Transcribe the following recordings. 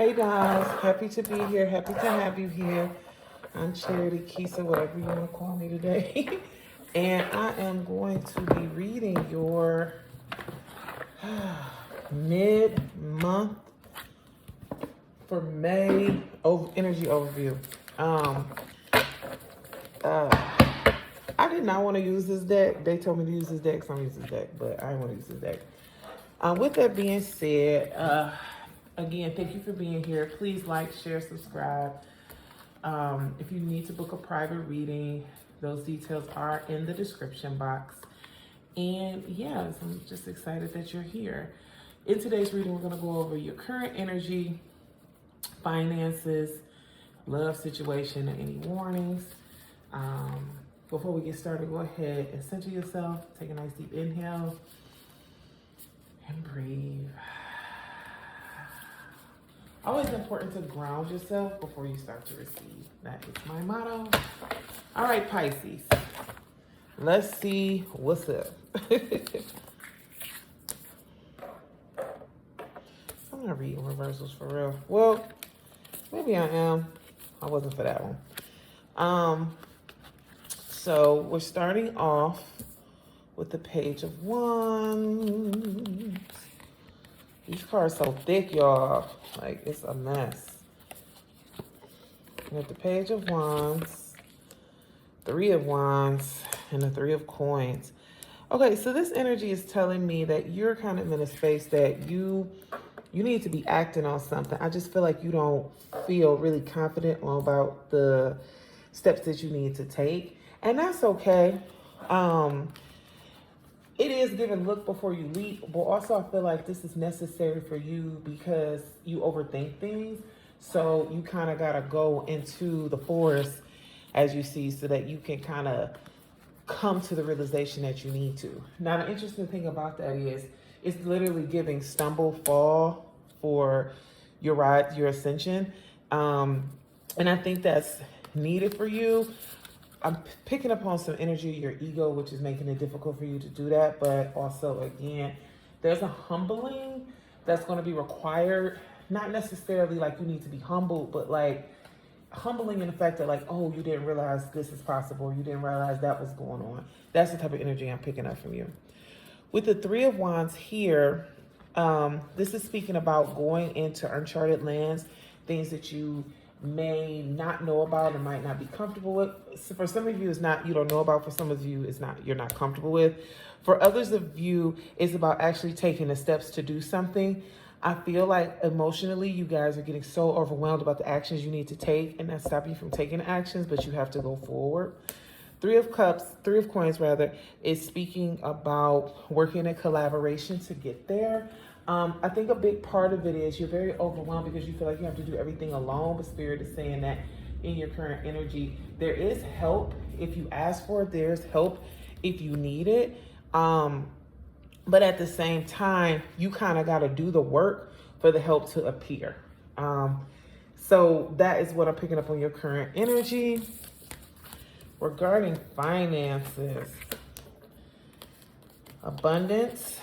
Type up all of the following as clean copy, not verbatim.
Hey guys, happy to be here. Happy to have you here. I'm Charity Keisa, whatever you want to call me today. And I am going to be reading your mid-month for May energy overview. I did not want to use this deck. They told me to use this deck, so I'm using this deck, but I didn't want to use this deck. With that being said, again, thank you for being here. Please like, share, subscribe. If you need to book a private reading, those details are in the description box. And yes, I'm just excited that you're here. In today's reading, we're going to go over your current energy, finances, love situation, and any warnings. Before we get started, go ahead and center yourself. Take a nice deep inhale and breathe. Always important to ground yourself before you start to receive. That is my motto. All right, Pisces. Let's see what's up. I'm not reading reversals for real. Well, maybe I am. I wasn't for that one. So we're starting off with the Page of Wands. These cards so thick, y'all. Like, it's a mess. We have the Page of Wands, Three of Wands, and the Three of Coins. Okay, so this energy is telling me that you're kind of in a space that you need to be acting on something. I just feel like you don't feel really confident about the steps that you need to take. And that's okay. It is giving look before you leap, but also I feel like this is necessary for you because you overthink things. So you kind of got to go into the forest as you see so that you can kind of come to the realization that you need to. Now, the interesting thing about that is it's literally giving stumble, fall for your ride, your ascension. And I think that's needed for you. I'm picking up on some energy of your ego, which is making it difficult for you to do that. But also, again, there's a humbling that's going to be required. Not necessarily like you need to be humbled, but like humbling in the fact that like, oh, you didn't realize this is possible. You didn't realize that was going on. That's the type of energy I'm picking up from you. With the Three of Wands here, this is speaking about going into uncharted lands, things that you may not know about and might not be comfortable with. So for some of you, it's not you don't know about. For some of you, it's not you're not comfortable with. For others of you, it's about actually taking the steps to do something. I feel like emotionally, you guys are getting so overwhelmed about the actions you need to take, and that's stopping you from taking actions, but you have to go forward. Three of Coins rather, is speaking about working in collaboration to get there. I think a big part of it is you're very overwhelmed because you feel like you have to do everything alone, but Spirit is saying that in your current energy, there is help if you ask for it. There's help if you need it. But at the same time, you kind of got to do the work for the help to appear. So that is what I'm picking up on your current energy. Regarding finances, abundance.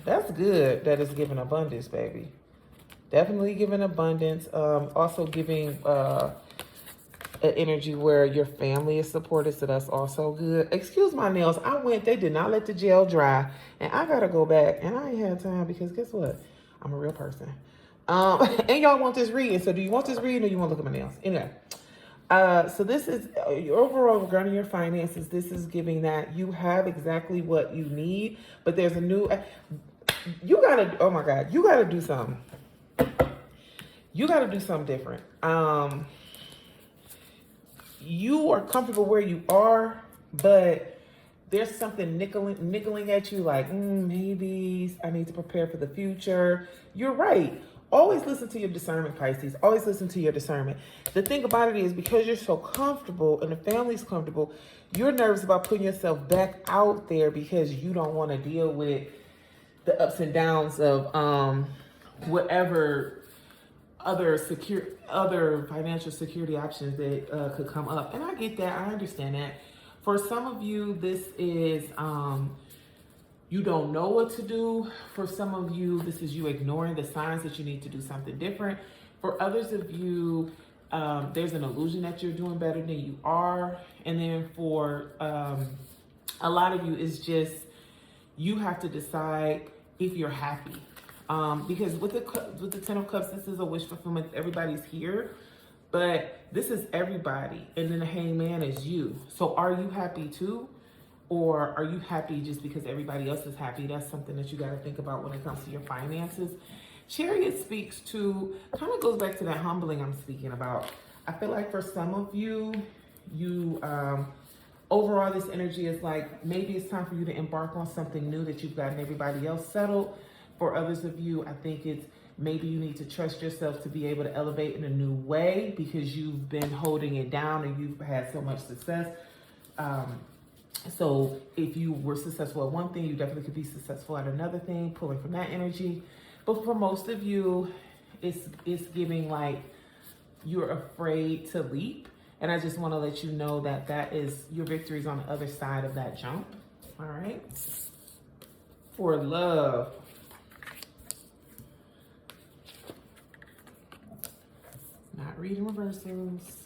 That's good that it's giving abundance, baby. Definitely giving abundance. Also giving an energy where your family is supported, so that's also good. Excuse my nails. They did not let the gel dry, and I got to go back, and I ain't had time because guess what? I'm a real person. And y'all want this reading, so do you want this reading or you want to look at my nails? Anyway. So this is overall regarding your finances. This is giving that you have exactly what you need, but there's a new, oh my God, you gotta do something. You gotta do something different. You are comfortable where you are, but there's something niggling at you like, maybe I need to prepare for the future. You're right. Always listen to your discernment, Pisces. Always listen to your discernment. The thing about it is because you're so comfortable and the family's comfortable, you're nervous about putting yourself back out there because you don't want to deal with the ups and downs of whatever other financial security options that could come up. And I get that. I understand that. For some of you, this is you don't know what to do. For some of you, this is you ignoring the signs that you need to do something different. For others of you, there's an illusion that you're doing better than you are. And then for a lot of you, it's just you have to decide if you're happy. Because with the Ten of Cups, this is a wish fulfillment. Everybody's here, but this is everybody. And then the Hangman is you. So are you happy too? Or are you happy just because everybody else is happy? That's something that you got to think about when it comes to your finances. Chariot speaks to, kind of goes back to that humbling I'm speaking about. I feel like for some of you, overall, this energy is like, maybe it's time for you to embark on something new that you've gotten everybody else settled. For others of you, I think it's maybe you need to trust yourself to be able to elevate in a new way because you've been holding it down and you've had so much success. So if you were successful at one thing, you definitely could be successful at another thing, pulling from that energy. But for most of you, it's giving like you're afraid to leap. And I just want to let you know that that is your victories on the other side of that jump. All right. For love. Not reading reversals.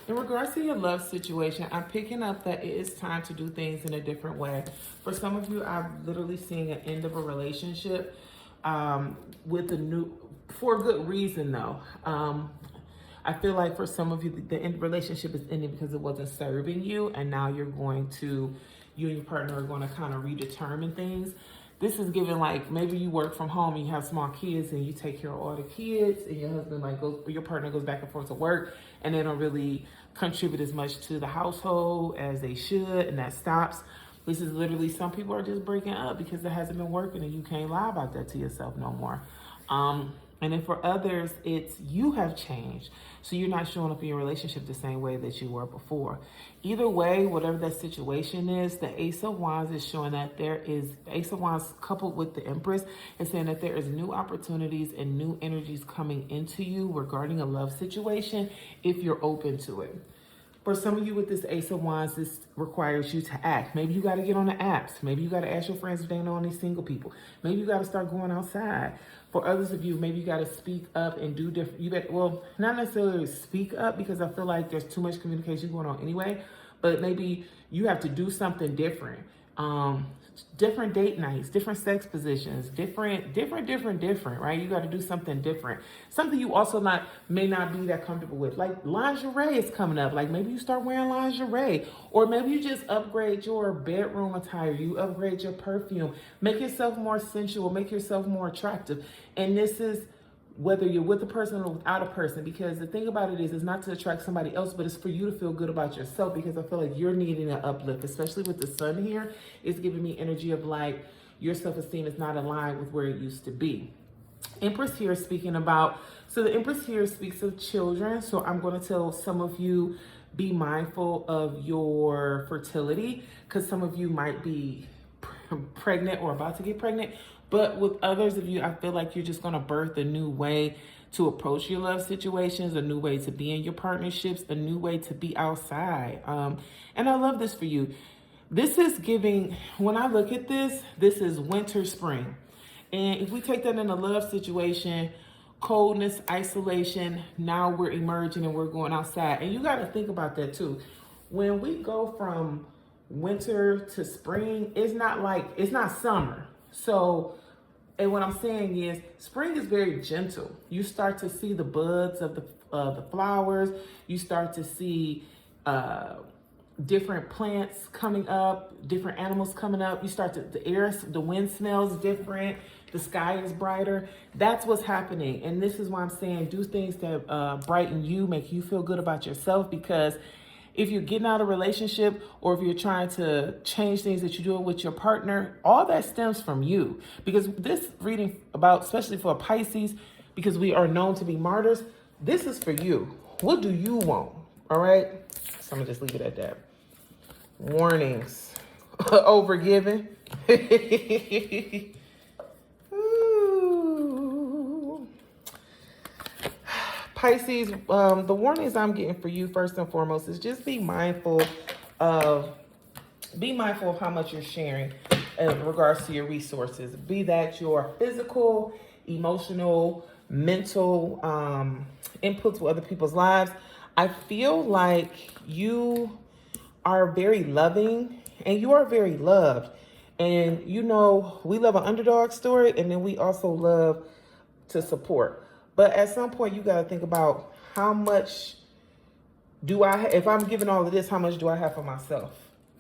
In regards to your love situation, I'm picking up that it is time to do things in a different way. For some of you, I'm literally seeing an end of a relationship with a new, for a good reason though. I feel like for some of you, the relationship is ending because it wasn't serving you, and now you're going to, you and your partner are going to kind of redetermine things. This is given like maybe you work from home and you have small kids and you take care of all the kids, and your husband like goes, your partner goes back and forth to work, and they don't really contribute as much to the household as they should, and that stops. This is literally, some people are just breaking up because it hasn't been working, and you can't lie about that to yourself no more. And then for others, it's you have changed. So you're not showing up in your relationship the same way that you were before. Either way, whatever that situation is, the Ace of Wands is showing that there is, Ace of Wands coupled with the Empress is saying that there is new opportunities and new energies coming into you regarding a love situation if you're open to it. For some of you with this Ace of Wands, this requires you to act. Maybe you got to get on the apps. Maybe you got to ask your friends if they know any single people. Maybe you got to start going outside. For others of you, maybe you got to speak up and do different. You got, well, not necessarily speak up because I feel like there's too much communication going on anyway. But maybe you have to do something different. Different date nights, different sex positions, different, right? You got to do something different. Something you also may not be that comfortable with. Like lingerie is coming up. Like maybe you start wearing lingerie, or maybe you just upgrade your bedroom attire. You upgrade your perfume, make yourself more sensual, make yourself more attractive. And this is whether you're with a person or without a person, because the thing about it is not to attract somebody else, but it's for you to feel good about yourself, because I feel like you're needing an uplift, especially with the sun here. It's giving me energy of like your self-esteem is not aligned with where it used to be. Empress here speaking about, so the Empress here speaks of children. So I'm going to tell some of you, be mindful of your fertility, because some of you might be pregnant or about to get pregnant. But with others of you, I feel like you're just going to birth a new way to approach your love situations, a new way to be in your partnerships, a new way to be outside. And I love this for you. This is giving, when I look at this, this is winter, spring. And if we take that in a love situation, coldness, isolation, now we're emerging and we're going outside. And you got to think about that too. When we go from winter to spring, it's not summer. So, and what I'm saying is spring is very gentle. You start to see the buds of the flowers. You start to see different plants coming up, different animals coming up. You start to, the wind smells different. The sky is brighter. That's what's happening. And this is why I'm saying do things that brighten you, make you feel good about yourself, because if you're getting out of a relationship, or if you're trying to change things that you're doing with your partner, all that stems from you. Because this reading about, especially for Pisces, because we are known to be martyrs, this is for you. What do you want? All right? So I'm going to just leave it at that. Warnings. Overgiving. Pisces, the warnings I'm getting for you first and foremost is just be mindful of how much you're sharing in regards to your resources. Be that your physical, emotional, mental input to other people's lives. I feel like you are very loving and you are very loved. And you know, we love an underdog story, and then we also love to support. But at some point, you got to think about how much do I, if I'm giving all of this, how much do I have for myself,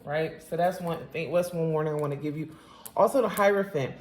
right? So that's one thing. That's one warning I want to give you. Also, the Hierophant.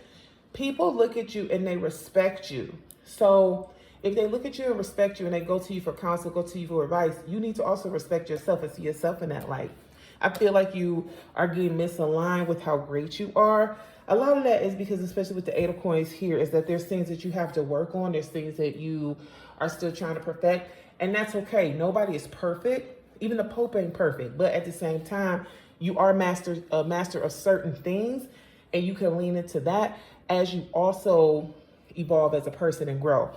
People look at you and they respect you. So if they look at you and respect you and they go to you for counsel, go to you for advice, you need to also respect yourself and see yourself in that light. I feel like you are getting misaligned with how great you are. A lot of that is because, especially with the Eight of Coins here, is that there's things that you have to work on. There's things that you are still trying to perfect. And that's okay. Nobody is perfect. Even the Pope ain't perfect. But at the same time, you are a master of certain things. And you can lean into that as you also evolve as a person and grow.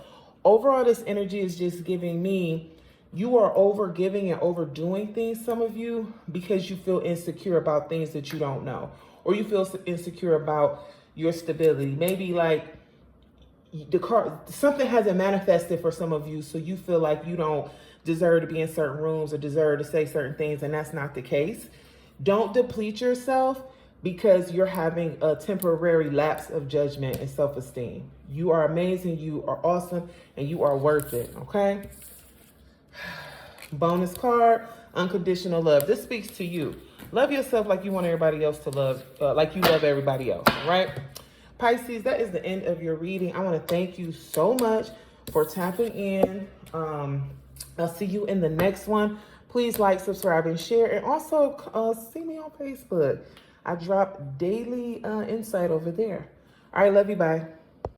Overall, this energy is just giving me, you are over giving and overdoing things, some of you, because you feel insecure about things that you don't know. Or you feel insecure about your stability. Maybe like something hasn't manifested for some of you, so you feel like you don't deserve to be in certain rooms or deserve to say certain things, and that's not the case. Don't deplete yourself because you're having a temporary lapse of judgment and self-esteem. You are amazing, you are awesome, and you are worth it, okay? Bonus card, unconditional love. This speaks to you. Love yourself like you want everybody else to love, like you love everybody else, right? Pisces, that is the end of your reading. I want to thank you so much for tapping in. I'll see you in the next one. Please like, subscribe, and share. And also see me on Facebook. I drop daily insight over there. All right, love you, bye.